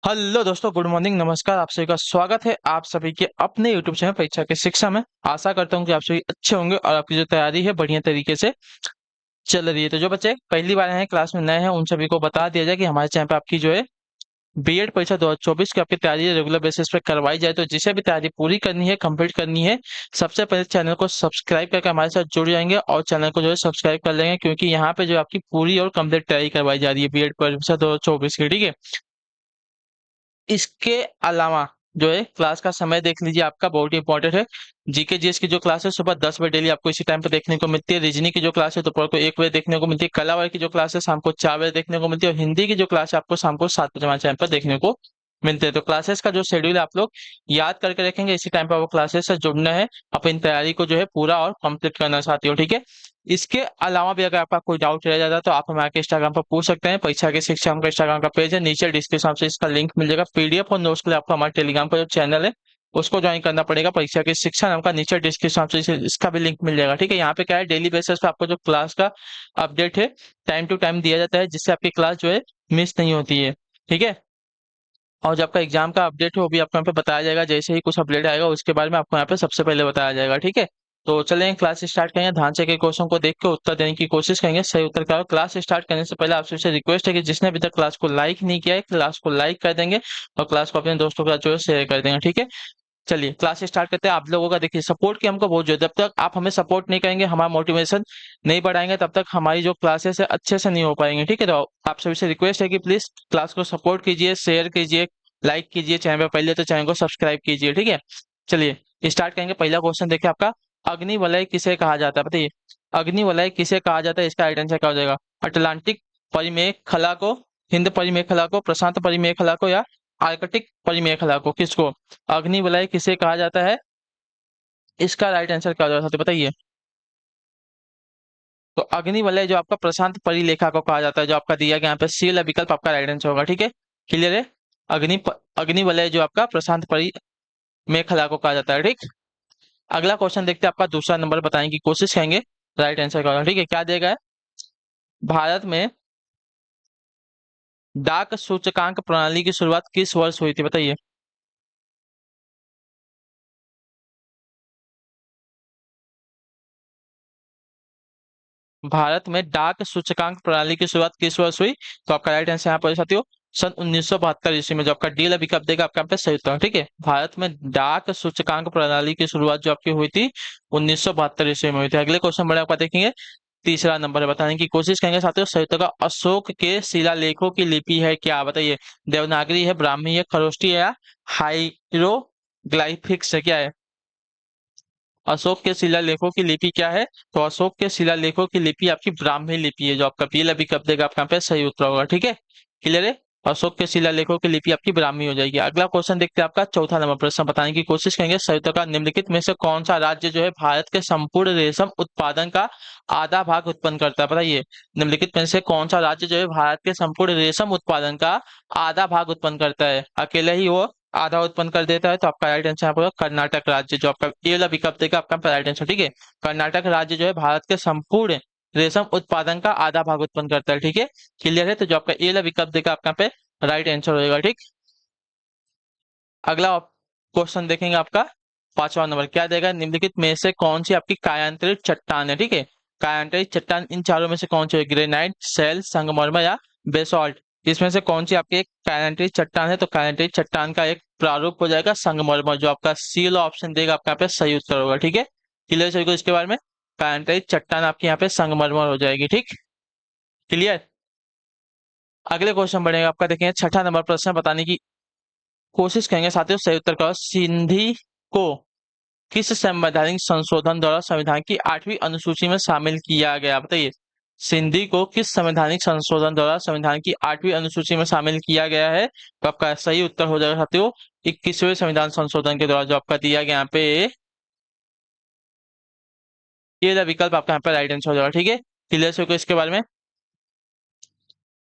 Hello दोस्तों, good morning, नमस्कार। आप सभी का स्वागत है आप सभी के अपने यूट्यूब चैनल परीक्षा के शिक्षा में। आशा करता हूँ कि आप सभी अच्छे होंगे और आपकी जो तैयारी है बढ़िया तरीके से चल रही है। तो जो बच्चे पहली बार आए हैं, क्लास में नए हैं, उन सभी को बता दिया जाए कि हमारे चैनल पे आपकी जो है बीएड परीक्षा 2024 की आपकी तैयारी रेगुलर बेसिस पे करवाई जाए। तो जिसे भी तैयारी पूरी करनी है, कंप्लीट करनी है, सबसे पहले चैनल को सब्सक्राइब करके हमारे साथ जुड़ जाएंगे और चैनल को जो है सब्सक्राइब कर लेंगे, क्योंकि यहाँ पे जो आपकी पूरी और कंप्लीट तैयारी करवाई जा रही है बीएड परीक्षा 2024 की। ठीक है। इसके अलावा जो है क्लास का समय देख लीजिए, आपका बहुत ही इंपॉर्टेंट है। जीके जीएस की जो क्लास है सुबह 10 बजे डेली आपको इसी टाइम पे देखने को मिलती है। रीजनिंग की जो क्लास है दोपहर को 1 बजे देखने को मिलती है। कला वाले की जो क्लास है शाम को 4 बजे देखने को मिलती है। और हिंदी की जो क्लास है आपको शाम को 7 बजे हमारे चैनल पर देखने को मिलते हैं। तो क्लासेस का जो शेड्यूल है आप लोग याद करके रखेंगे, इसी टाइम पर वो क्लासेस से जुड़ना है, अपनी तैयारी को जो है पूरा और कंप्लीट करना चाहते हो। ठीक है। इसके अलावा भी अगर आपका कोई डाउट रह जाता है तो आप हमारे इंस्टाग्राम पर पूछ सकते हैं। परीक्षा के शिक्षा का इंस्टाग्राम का पेज है, नीचे डिस्क्रिप्शन से इसका लिंक मिल जाएगा। पीडीएफ और नोट्स के लिए आपको हमारे टेलीग्राम पर जो चैनल है उसको ज्वाइन करना पड़ेगा। परीक्षा के शिक्षा नाम का नीचे डिस्क्रिप्शन से इसका भी लिंक मिल जाएगा। ठीक है। यहाँ पे क्या है, डेली बेसिस पे आपको जो क्लास का अपडेट है टाइम टू टाइम दिया जाता है, जिससे आपकी क्लास जो है मिस नहीं होती है। ठीक है। और जो आपका एग्जाम का अपडेट है वो भी आपको यहाँ पे बताया जाएगा। जैसे ही कुछ अपडेट आएगा उसके बारे में आपको यहाँ पे सबसे पहले बताया जाएगा। ठीक है। तो चलें क्लास स्टार्ट करेंगे। ध्यान से के क्वेश्चन को देख के उत्तर देने की कोशिश करेंगे। सही उत्तर क्या हो। क्लास स्टार्ट करने से पहले आपसे रिक्वेस्ट है कि जिसने अभी तक क्लास को लाइक नहीं किया है, क्लास को लाइक कर देंगे और क्लास को अपने दोस्तों के साथ जो है शेयर कर देंगे। ठीक है। चलिए क्लास स्टार्ट करते हैं। आप लोगों का देखिए सपोर्ट की हमको बहुत जरूरत है। जब तक आप हमें सपोर्ट नहीं करेंगे, हमारा मोटिवेशन नहीं बढ़ाएंगे, तब तक हमारी जो क्लासेस है अच्छे से नहीं हो पाएंगे। ठीक है। तो आप सभी से रिक्वेस्ट है कि प्लीज क्लास को सपोर्ट कीजिए, शेयर कीजिए, लाइक कीजिए। चैनल पर पहले तो चैनल को सब्सक्राइब कीजिए। ठीक है। चलिए स्टार्ट करेंगे। पहला क्वेश्चन देखिए आपका, अग्निवलय किसे कहा जाता है बताइए। अग्निवलय किसे कहा जाता है, इसका राइट आंसर क्या हो जाएगा। अटलांटिक परिमेखला को, हिंद परिमेखला को, प्रशांत परिमेखला को, या आर्कटिक परिमेखला को, किसको अग्निवलय किसे कहा जाता है, इसका राइट आंसर क्या हो जाएगा तो बताइए। तो अग्निवलय जो आपका प्रशांत परिलेखा को कहा जाता है, जो आपका दिया गया यहाँ पे सी वाला विकल्प आपका राइट आंसर होगा। ठीक है। क्लियर है। अग्निवलय जो आपका प्रशांत परिमेखला को कहा जाता है। ठीक। अगला क्वेश्चन देखते हैं, आपका दूसरा नंबर बताने की कोशिश करेंगे। राइट आंसर क्या होगा। ठीक है। क्या देगा है, भारत में डाक सूचकांक प्रणाली की शुरुआत किस वर्ष हुई थी बताइए। भारत में डाक सूचकांक प्रणाली की शुरुआत किस वर्ष हुई। तो आपका राइट आंसर यहाँ पर साथियों सन 1972 ईस्वी में। जो आपका डी विकल्प देगा आपका यहाँ पे सही उत्तर है। ठीक है। भारत में डाक सूचकांक प्रणाली की शुरुआत जो आपकी हुई थी 1972 ईस्वी में हुई थी। अगले क्वेश्चन बड़े आपका देखेंगे, तीसरा नंबर है, बताने की कोशिश करेंगे साथियों। सही उत्तर का अशोक के शिलालेखों की लिपि है क्या बताइए। देवनागरी है, ब्राह्मी है, खरोष्टी है, या हाइरोग्लाइफिक्स है, क्या है। अशोक के शिलालेखों की लिपि क्या है। तो अशोक के शिलालेखों की लिपि आपकी ब्राह्मी लिपि है। जो आपका पीला विकल्प देगा आपका यहाँ पे सही उत्तर होगा। ठीक है। क्लियर है। अशोक के शिलालेखों की लिपि आपकी ब्राह्मी हो जाएगी। अगला क्वेश्चन देखते हैं, आपका चौथा नंबर प्रश्न बताने की कोशिश करेंगे। सही उत्तर का निम्नलिखित में से कौन सा राज्य जो है भारत के संपूर्ण रेशम उत्पादन का आधा भाग उत्पन्न करता है बताइए। निम्नलिखित में से कौन सा राज्य जो है भारत के संपूर्ण रेशम उत्पादन का आधा भाग उत्पन्न करता है। अकेले ही वो आधा उत्पन्न कर देता है। तो आपका राइट आंसर यहाँ पर होगा कर्नाटक राज्य। जो आपका ए वाला विकल्प देगा आपका राइट आंसर। ठीक है। कर्नाटक राज्य जो है भारत के संपूर्ण रेशम उत्पादन का आधा भाग उत्पन्न करता है। ठीक है। क्लियर है। तो जो आपका ए वाला विकल्प देगा आपका यहाँ पे राइट आंसर होगा। ठीक। अगला क्वेश्चन देखेंगे, आपका पांचवा नंबर क्या देगा, निम्नलिखित में से कौन सी आपकी कायांतरित चट्टान है। ठीक है। कायांतरित चट्टान इन चारों में से कौन सी है, ग्रेनाइट, शैल, संगमरमर, या बेसॉल्ट। इसमें से कौन सी आपकी एक कायांतरित चट्टान है। तो कायांतरित चट्टान का एक प्रारूप हो जाएगा संगमरमर। जो आपका सी वाला ऑप्शन देगा आपका यहाँ पे सही उत्तर होगा। ठीक है। क्लियर सभी को इसके बारे में। कायांतरित चट्टान आपकी यहाँ पे संगमरमर हो जाएगी। ठीक। क्लियर। अगले क्वेश्चन बढ़ेगा, आपका देखेंगे छठा नंबर प्रश्न बताने की कोशिश करेंगे साथियों। सही उत्तर का सिंधी को किस संवैधानिक संशोधन द्वारा संविधान की 8वीं अनुसूची में शामिल किया गया बताइए। सिंधी को किस संवैधानिक संशोधन द्वारा संविधान की 8वीं अनुसूची में शामिल किया गया है। तो आपका सही उत्तर हो जाएगा साथियों 21वें संविधान संशोधन के द्वारा। जो आपका दिया गया यहाँ पे ये वाला विकल्प आपका यहाँ पे राइट आंसर हो जाएगा। ठीक है। क्लियर से इसके बारे में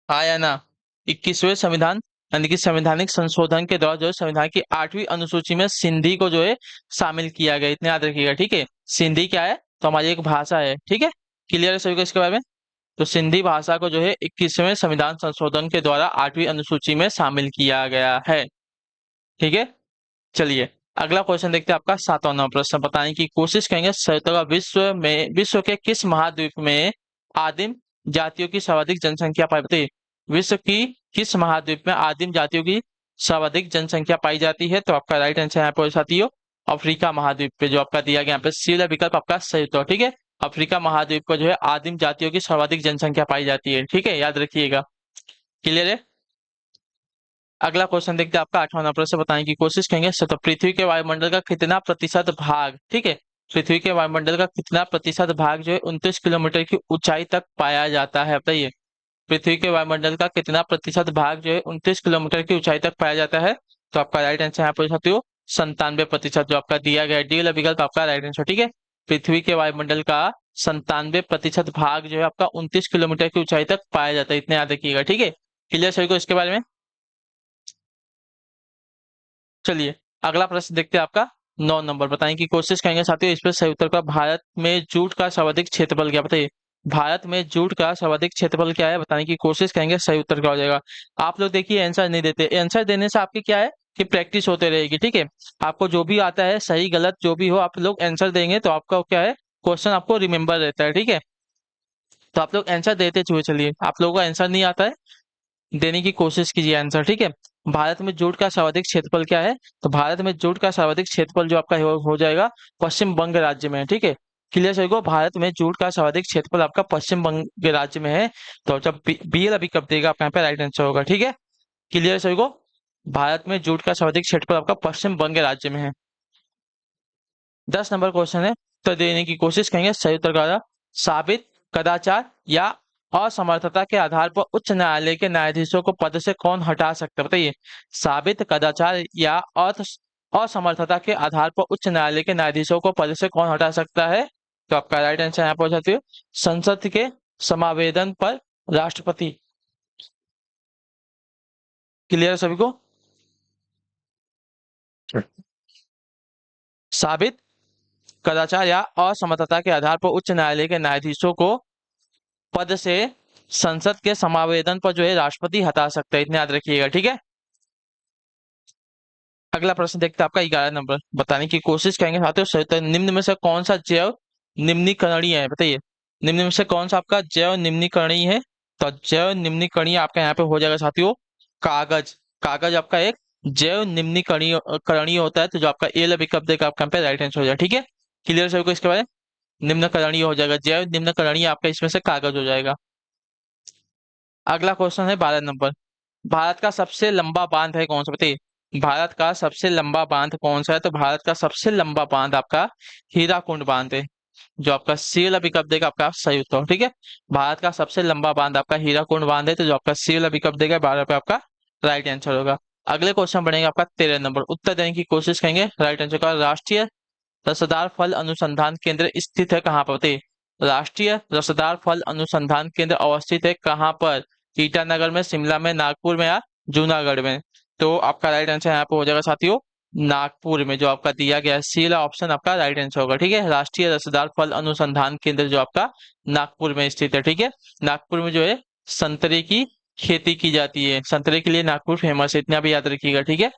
हाँ या ना। 21वें संविधान यानी कि संवैधानिक संशोधन के द्वारा जो है संविधान की 8वीं अनुसूची में सिंधी को जो है शामिल किया गया, इतना याद रखिएगा। ठीक है। सिंधी क्या है, तो हमारी एक भाषा है। ठीक है। क्लियर है सभी को इसके बारे में। तो सिंधी भाषा को जो है 21वें संविधान संशोधन के द्वारा 8वीं अनुसूची में शामिल किया गया है। ठीक है, चलिए अगला क्वेश्चन देखते हैं। आपका 7वां नंबर प्रश्न बताने की कोशिश करेंगे। सतह विश्व के किस महाद्वीप में आदिम जातियों की सर्वाधिक जनसंख्या पाई जाती है? विश्व की किस महाद्वीप में आदिम जातियों की सर्वाधिक जनसंख्या पाई जाती है? तो आपका राइट आंसर यहाँ पर साथियों अफ्रीका महाद्वीप पे, जो आपका दिया गया यहाँ पे सी वाला विकल्प आपका सही उत्तर। ठीक है, अफ्रीका महाद्वीप पर जो है आदिम जातियों की सर्वाधिक जनसंख्या पाई जाती है। ठीक है, याद रखिएगा। क्लियर है। अगला क्वेश्चन देखते हैं। आपका 8वां नंबर से बताने की कोशिश करेंगे। तो पृथ्वी के वायुमंडल का कितना प्रतिशत भाग, ठीक है, पृथ्वी के वायुमंडल का कितना प्रतिशत भाग जो है 29 किलोमीटर की ऊंचाई तक पाया जाता है? बताइए, पृथ्वी के वायुमंडल का कितना प्रतिशत भाग जो है 29 किलोमीटर की ऊंचाई तक पाया जाता है? तो आपका राइट आंसर यहाँ पर साथियों 97%, जो आपका दिया गया डी वाला विकल्प आपका राइट आंसर। ठीक है, पृथ्वी के वायुमंडल का 97% भाग जो है आपका 29 किलोमीटर की ऊंचाई तक पाया जाता है, इतने याद रखिएगा। ठीक है, क्लियर सभी को इसके बारे में। चलिए अगला प्रश्न देखते हैं। आपका 9 नंबर बताने की कोशिश करेंगे साथियों। इस पर सही उत्तर का भारत में जूट का सर्वाधिक क्षेत्रफल क्या? बताइए, भारत में जूट का सर्वाधिक क्षेत्रफल क्या है? बताने की कोशिश करेंगे, सही उत्तर क्या हो जाएगा। आप लोग देखिए आंसर नहीं देते, आंसर देने से आपकी क्या है कि प्रैक्टिस होते रहेगी। ठीक है, आपको जो भी आता है सही गलत जो भी हो आप लोग आंसर देंगे तो आपका क्या है क्वेश्चन आपको रिमेम्बर रहता है। ठीक है, तो आप लोग आंसर देते हुए चलिए। आप लोगों को आंसर नहीं आता है देने की कोशिश कीजिए आंसर। ठीक है, भारत में जूट का सर्वाधिक क्षेत्रफल क्या है? तो भारत में जूट का सर्वाधिक क्षेत्रफल जो आपका हो जाएगा पश्चिम बंग राज्य में। ठीक है, क्लियर सही को, भारत में जूट का सर्वाधिक क्षेत्रफल आपका पश्चिम बंग राज्य में है। तो जब बीएल अभी कब देगा आपका यहाँ पे राइट आंसर होगा। ठीक है, क्लियर सही को, भारत में जूट का सर्वाधिक क्षेत्रफल आपका पश्चिम बंग राज्य में है। 10 नंबर क्वेश्चन है, उत्तर देने की कोशिश करेंगे। सही उत्तर का साबित कदाचार या असमर्थता के आधार पर उच्च न्यायालय के न्यायाधीशों को पद से कौन हटा सकता है? बताइए, साबित कदाचार या असमर्थता के आधार पर उच्च न्यायालय के न्यायाधीशों को पद से कौन हटा सकता है? तो आपका राइट आंसर यहाँ पर जाती है संसद के समावेदन पर राष्ट्रपति। क्लियर सभी को। साबित कदाचार या असमर्थता के आधार पर उच्च न्यायालय के न्यायाधीशों को पद से संसद के समावेदन पर जो है राष्ट्रपति हटा सकता है, इतने याद रखिएगा। ठीक है, अगला प्रश्न देखते हैं। आपका 11 नंबर बताने की कोशिश करेंगे साथियों। तो निम्न में से कौन सा जैव निम्नीकरणीय है? बताइए, निम्न में से कौन सा आपका जैव निम्नीकरणीय है? तो जैव निम्नीकरणीय आपका यहाँ पे हो जाएगा साथियों कागज। कागज आपका एक जैव निम्नीकरणीय करणीय होता है। तो जो आपका ए विकल्प देगा आपका यहाँ पे राइट आंसर हो जाएगा। ठीक है, क्लियर सभी को इसके बारे में। निम्नकरणीय हो जाएगा, जैव निम्नकरणीय आपका इसमें से कागज हो जाएगा। अगला क्वेश्चन है 12 नंबर। भारत का सबसे लंबा बांध है कौन सा? बताइए, भारत का सबसे लंबा बांध कौन सा है? तो भारत का सबसे लंबा बांध आपका हीराकुंड बांध है, जो आपका सी वाला विकल्प देगा आपका सही उत्तर। ठीक है, भारत का सबसे लंबा बांध आपका हीराकुंड बांध है। तो जो आपका सी वाला विकल्प देगा 12 पे आपका राइट आंसर होगा। अगले क्वेश्चन बढ़ेंगे आपका 13 नंबर, उत्तर देने की कोशिश करेंगे। राइट आंसर का राष्ट्रीय रसदार फल अनुसंधान केंद्र स्थित है कहाँ पर? बताइए, राष्ट्रीय रसदार फल अनुसंधान केंद्र अवस्थित है कहाँ पर? ईटानगर में, शिमला में, नागपुर में या जूनागढ़ में? तो आपका राइट आंसर यहाँ पे हो जाएगा साथियों नागपुर में, जो आपका दिया गया है सी वाला ऑप्शन आपका राइट आंसर होगा। ठीक है, राष्ट्रीय रसदार फल अनुसंधान केंद्र जो आपका नागपुर में स्थित है। ठीक है, नागपुर में जो है संतरे की खेती की जाती है, संतरे के लिए नागपुर फेमस है, इतना भी याद रखिएगा। ठीक है,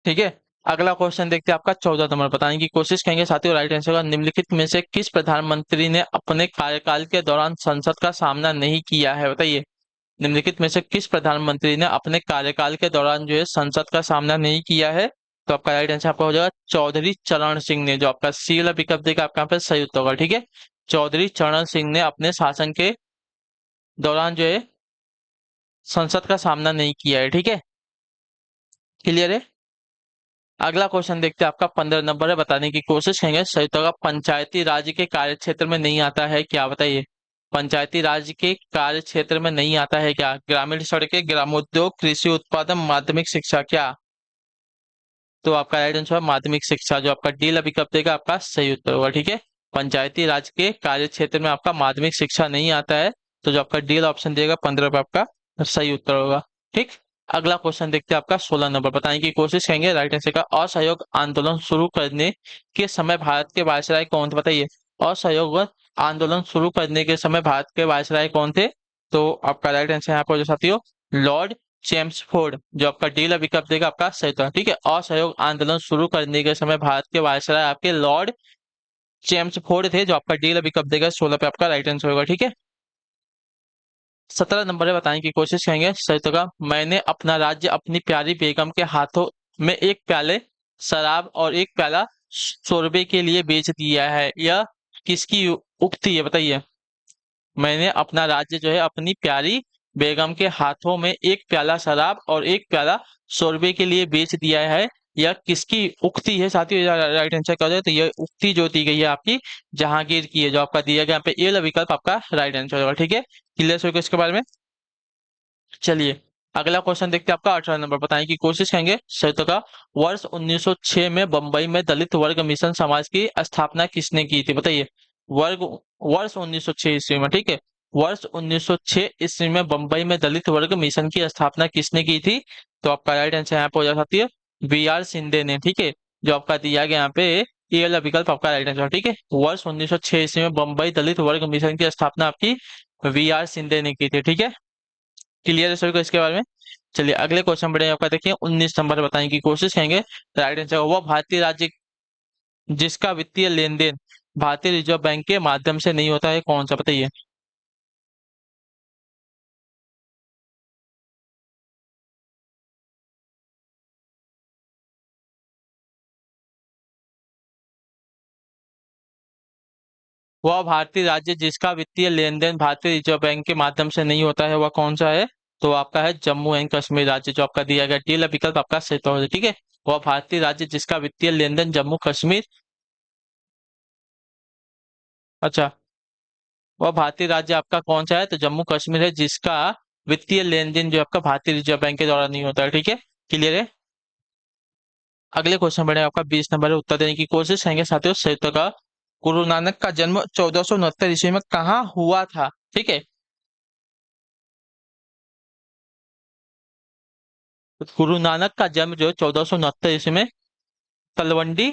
ठीक है, अगला क्वेश्चन देखते हैं। आपका 14 नंबर बताने की कोशिश करेंगे साथियों। राइट आंसर का निम्नलिखित में से किस प्रधानमंत्री ने अपने कार्यकाल के दौरान संसद का सामना नहीं किया है? बताइए, निम्नलिखित में से किस प्रधानमंत्री ने अपने कार्यकाल के दौरान जो है संसद का सामना नहीं किया है? तो आपका राइट आंसर आपका हो जाएगा चौधरी चरण सिंह ने, जो आपका सी वाला विकल्प देगा आपका यहाँ पे सही उत्तर होगा। ठीक है, चौधरी चरण सिंह ने अपने शासन के दौरान जो है संसद का सामना नहीं किया है। ठीक है, क्लियर है। अगला क्वेश्चन देखते हैं। आपका 15 नंबर है, बताने की कोशिश करेंगे। सही उत्तर का पंचायती राज के कार्य क्षेत्र में नहीं आता है क्या? बताइए, पंचायती राज के कार्य क्षेत्र में नहीं आता है क्या? ग्रामीण सड़कें, ग्रामोद्योग, कृषि उत्पादन, माध्यमिक शिक्षा क्या? तो आपका राइट आंसर है माध्यमिक शिक्षा, जो आपका डी विकल्प देगा आपका सही उत्तर होगा। ठीक है, पंचायती राज के कार्य क्षेत्र में आपका माध्यमिक शिक्षा नहीं आता है। तो जो आपका डी ऑप्शन देगा 15 पे आपका सही उत्तर होगा। ठीक, अगला क्वेश्चन देखते हैं। आपका 16 नंबर बताने की कोशिश करेंगे। राइट आंसर का असहयोग आंदोलन शुरू करने के समय भारत के वायसराय कौन थे? बताइए, असहयोग आंदोलन शुरू करने के समय भारत के वायसराय कौन थे? तो आपका राइट आंसर यहाँ पर जो साथियों लॉर्ड चेम्सफोर्ड, जो आपका डी का विकल्प देगा आपका सही उत्तर। ठीक है, असहयोग आंदोलन शुरू करने के समय भारत के वायसराय आपके लॉर्ड चेम्सफोर्ड थे, जो आपका डी का विकल्प देगा 16 पे आपका राइट आंसर होगा। ठीक है, 17 नंबर है, बताने की कोशिश करेंगे सही उत्तर का। मैंने अपना राज्य अपनी प्यारी बेगम के हाथों में एक प्याले शराब और एक प्याला शोरबे के लिए बेच दिया है, यह किसकी उक्ति है बताइए? मैंने अपना राज्य जो है अपनी प्यारी बेगम के हाथों में एक प्याला शराब और एक प्याला शोरबे के लिए बेच दिया है, यह किसकी उक्ति है साथियों? राइट आंसर क्या हो जाए? तो यह उक्ति जो दी गई है आपकी जहांगीर की है, जो आपका दिया गया यहाँ पे ए विकल्प आपका राइट आंसर होगा। ठीक है, क्लियर हो गया इसके बारे में। चलिए अगला क्वेश्चन देखते हैं आपका 18 नंबर, बताने की कोशिश करेंगे सही उत्तर का। वर्ष 1906 में बंबई में दलित वर्ग मिशन समाज की स्थापना किसने की थी बताइए? वर्ग वर्ष 1906 ईस्वी में, ठीक है, वर्ष 1906 ईस्वी में बंबई में दलित वर्ग मिशन की स्थापना किसने की थी? तो आपका राइट आंसर यहाँ पे हो जा सकती है बी आर शिंदे ने। ठीक है, जो आपका दिया गया यहाँ पे ये वाला विकल्प आपका राइट आंसर। ठीक है, वर्ष 1906 ईस्वी में बंबई दलित वर्ग मिशन की स्थापना आपकी वी आर शिंदे ने की थी। ठीक है, क्लियर है सभी को इसके बारे में। चलिए अगले क्वेश्चन बढ़े आपका देखिए 19 नंबर बताने की कोशिश करेंगे। राइट आंसर वह भारतीय राज्य जिसका वित्तीय लेन देन भारतीय रिजर्व बैंक के माध्यम से नहीं होता है, कौन सा बताइए? वह भारतीय राज्य जिसका वित्तीय लेन देन भारतीय रिजर्व बैंक के माध्यम से नहीं होता है, वह कौन सा है? तो आपका है जम्मू एंड कश्मीर राज्य, जो आपका दिया गया डी विकल्प आपका सही तो है। ठीक है, वह भारतीय राज्य जिसका वित्तीय लेन देन जम्मू कश्मीर, अच्छा, वह भारतीय राज्य आपका कौन सा है? तो जम्मू कश्मीर है, जिसका वित्तीय लेन देन जो आपका भारतीय रिजर्व बैंक के द्वारा नहीं होता है। ठीक है, क्लियर है। अगले क्वेश्चन बढ़े आपका 20 नंबर है, उत्तर देने की कोशिश करेंगे साथियों सही उत्तर का। गुरु नानक का जन्म 1469 ईस्वी में कहाँ हुआ था? ठीक है, तो गुरु नानक का जन्म जो 1469 ईस्वी में तलवंडी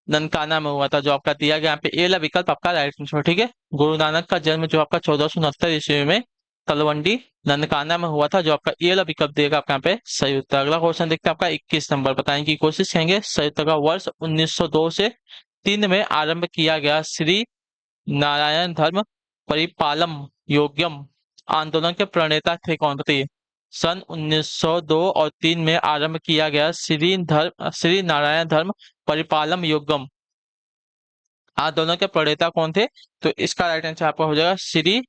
ननकाना में हुआ था, जो आपका दिया गया यहाँ पे ए वाला विकल्प आपका राइट आंसर। ठीक है, गुरु नानक का जन्म जो आपका 1469 ईस्वी में तलवंडी ननकाना में हुआ था, जो आपका ए वाला विकल्प देगा आपका यहाँ पे सही उत्तर। अगला क्वेश्चन देखते हैं आपका 21 नंबर, बताने की कोशिश करेंगे सही उत्तर का। वर्ष 1902 से 3 में आरंभ किया गया श्री नारायण धर्म परिपालम योग्यम आंदोलन के प्रणेता थे, कौन बताइए? सन 1902 और 3 में आरंभ किया गया श्री नारायण धर्म परिपालम योग्यम आंदोलन के प्रणेता कौन थे? तो इसका राइट आंसर आपका हो जाएगा श्री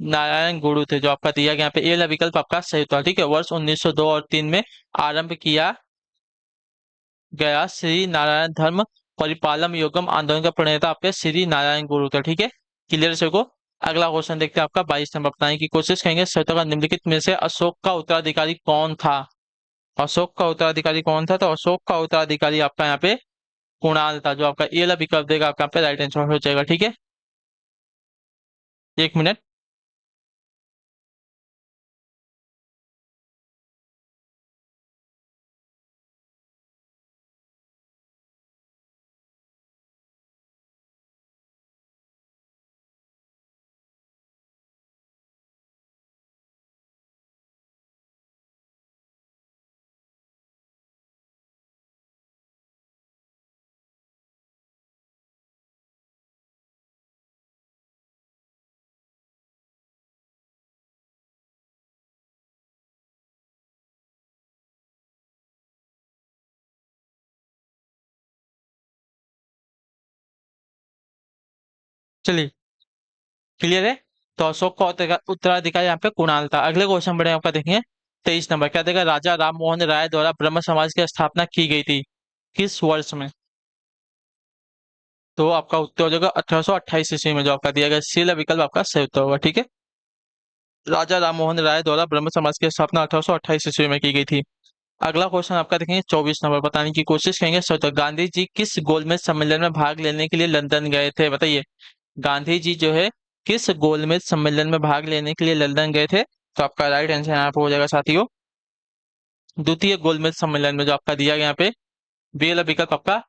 नारायण गुरु थे, जो आपका दिया गया यहाँ पे ए वाला विकल्प आपका सही होता है। ठीक है, वर्ष 1902 और 3 में आरंभ किया गया श्री नारायण धर्म परिपालम योगम आंदोलन का प्रणेता आपके श्री नारायण गुरु थे। ठीक है, क्लियर है को। अगला क्वेश्चन देखते हैं आपका 22 नंबर, बताने की कोशिश करेंगे सत्य का निम्नलिखित में से अशोक का उत्तराधिकारी कौन था? अशोक का उत्तराधिकारी कौन था? तो अशोक का उत्तराधिकारी आपका यहाँ पे कुणाल था, जो आपका ए वाला विकल्प देगा आपका यहाँ पे राइट आंसर हो जाएगा। ठीक है, एक मिनट। चलिए क्लियर है, तो अशोक का उत्तराधिकारी यहाँ पे कुणाल था। अगले क्वेश्चन बढ़े आपका देखेंगे 23 नंबर, क्या देगा? राजा राम मोहन राय द्वारा ब्रह्म समाज की स्थापना की गई थी, किस वर्ष में? तो आपका उत्तर हो जाएगा 1828 ईस्वी में, जो आपका दिया गया सी विकल्प आपका सही उत्तर होगा। ठीक है, राजा राम मोहन राय द्वारा ब्रह्म समाज की स्थापना 1828 ईस्वी में की गई थी। अगला क्वेश्चन आपका देखेंगे 24 नंबर, बताने की कोशिश करेंगे सही उत्तर। गांधी जी किस गोलमेज सम्मेलन में भाग लेने के लिए लंदन गए थे बताइए? गांधी जी जो है किस गोलमेज सम्मेलन में भाग लेने के लिए लंदन गए थे? तो आपका राइट आंसर यहाँ पे हो जाएगा साथियों द्वितीय गोलमेज सम्मेलन में, जो आपका दिया गया यहाँ पे बी वाला विकल्प आपका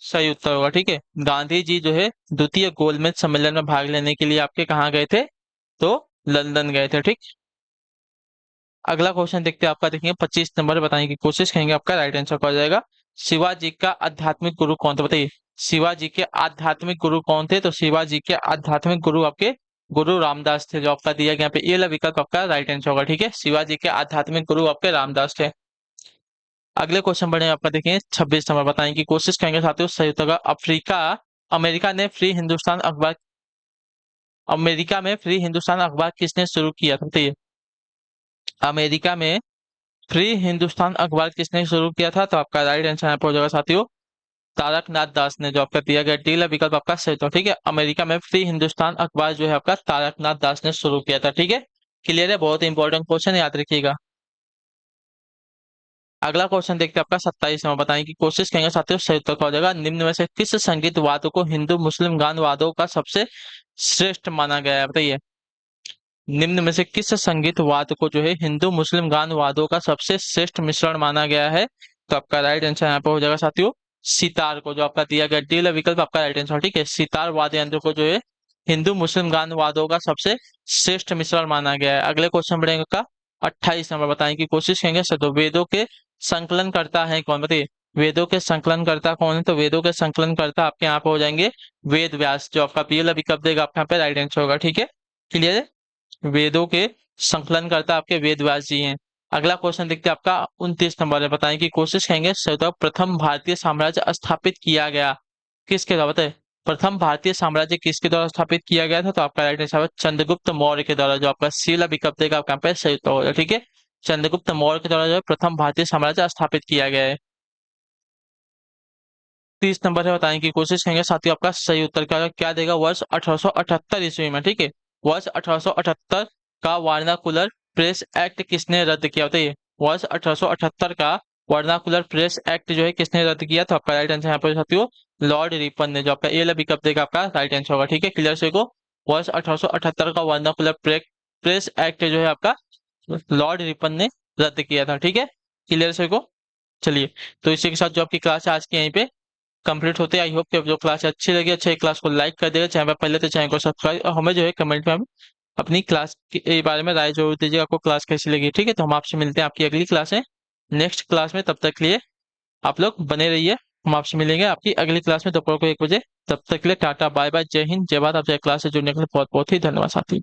सही उत्तर होगा। ठीक है, गांधी जी जो है द्वितीय गोलमेज सम्मेलन में भाग लेने के लिए आपके कहाँ गए थे, तो लंदन गए थे। ठीक, अगला क्वेश्चन देखते हैं आपका, देखेंगे 25 नंबर बताने की कोशिश करेंगे, आपका राइट आंसर कौन जाएगा। शिवाजी का आध्यात्मिक गुरु कौन था, बताइए। शिवाजी के आध्यात्मिक गुरु कौन थे, तो शिवाजी के आध्यात्मिक गुरु आपके गुरु रामदास थे, जो आपका दिया गया यहाँ पे, ये वाला विकल्प आपका राइट आंसर होगा। ठीक है, शिवाजी के आध्यात्मिक गुरु आपके रामदास थे। अगले क्वेश्चन बढ़े आपका, देखेंगे 26 नंबर बताने की कोशिश करेंगे साथियों, सही उत्तर का अफ्रीका अमेरिका ने फ्री हिंदुस्तान अखबार, अमेरिका में फ्री हिंदुस्तान अखबार किसने शुरू किया था, बताइए। अमेरिका में फ्री हिंदुस्तान अखबार किसने शुरू किया था, तो आपका राइट आंसर यहाँ पर हो जाएगा साथियों, तारकनाथ दास ने, जो आपका दिया गया डी विकल्प आपका सही था। ठीक है, अमेरिका में फ्री हिंदुस्तान अखबार जो है आपका तारकनाथ दास ने शुरू किया था। ठीक है, क्लियर है, बहुत इंपॉर्टेंट क्वेश्चन, याद रखिएगा। अगला क्वेश्चन देखते हैं आपका 27वां, बताने की कोशिश करेंगे साथियों, सही उत्तर क्या हो जाएगा। निम्न में से किस संगीत वाद्य को हिंदू मुस्लिम गान वादों का सबसे श्रेष्ठ माना गया है, बताइए। निम्न में से किस संगीत वाद्य को जो है हिंदू मुस्लिम गान वादों का सबसे श्रेष्ठ मिश्रण माना गया है, तो आपका राइट आंसर यहाँ पे हो जाएगा साथियों, सितार को, जो आपका दिया गया डी विकल्प आपका राइट आंसर। ठीक है, सितार वाद्य यंत्र को जो है हिंदू मुस्लिम गान वादों का सबसे श्रेष्ठ मिश्रण माना गया है। अगले क्वेश्चन बढ़ेगा का 28 नंबर बताने की कोशिश करेंगे, तो वेदों के संकलन करता है कौन, बताइए। वेदों के संकलन करता कौन है, तो वेदों के संकलन करता आपके यहाँ पे हो जाएंगे वेद व्यास, जो आपका पी विकल्प देगा आपके यहाँ पे राइट आंसर होगा। ठीक है, क्लियर है, वेदों के संकलन करता आपके वेद व्यास जी हैं। अगला क्वेश्चन देखते हैं आपका 29 नंबर है, बताने की कोशिश करेंगे, प्रथम भारतीय साम्राज्य स्थापित किया गया किसके द्वारा, बताए। प्रथम भारतीय साम्राज्य किसके द्वारा स्थापित किया गया था, तो आपका राइट आंसर है चंद्रगुप्त मौर्य के द्वारा, जो आपका सी विकल्प देगा आपका यहाँ पे सही उत्तर होगा। ठीक है, चंद्रगुप्त मौर्य के द्वारा जो है प्रथम भारतीय साम्राज्य स्थापित किया गया है। 30 नंबर है, बताने की कोशिश करेंगे साथियों, आपका सही उत्तर क्या देगा, वर्ष 1878 ईस्वी में। ठीक है, वर्ष 1878 का वार्नाकुलर प्रेस एक्ट किसने रद्द किया, बताइए। वर्ष 1878 का वार्नाकुलर प्रेस एक्ट जो है किसने रद्द किया, तो आपका राइट आंसर यहाँ पर साथियों लॉर्ड रिपन ने, जो आपका ए विकल्प देगा आपका राइट आंसर होगा। ठीक है, क्लियर से को, वर्ष 1878 का वार्नाकुलर प्रेस एक्ट जो है आपका लॉर्ड रिपन ने रद्द किया था। ठीक है, क्लियर से को, चलिए, तो इसी के साथ जो आपकी क्लास है आज की यहीं पे कंप्लीट होते हैं। आई होप कि जो क्लास अच्छी लगी, अच्छा क्लास को लाइक कर देगा, चैनल पर पहले तो चैनल को सब्सक्राइब, और हमें जो है कमेंट में हम अपनी क्लास के बारे में राय जरूर दीजिएगा, आपको क्लास कैसी लगी। ठीक है, तो हम आपसे मिलते हैं आपकी अगली क्लास है नेक्स्ट क्लास में, तब तक के लिए आप लोग बने रहिए। हम आपसे मिलेंगे आपकी अगली क्लास में दोपहर को 1 बजे, तब तक के लिए टाटा बाय बाय, जय हिंद जय भारत। आपसे क्लास से जुड़ने के लिए बहुत बहुत ही धन्यवाद साथी।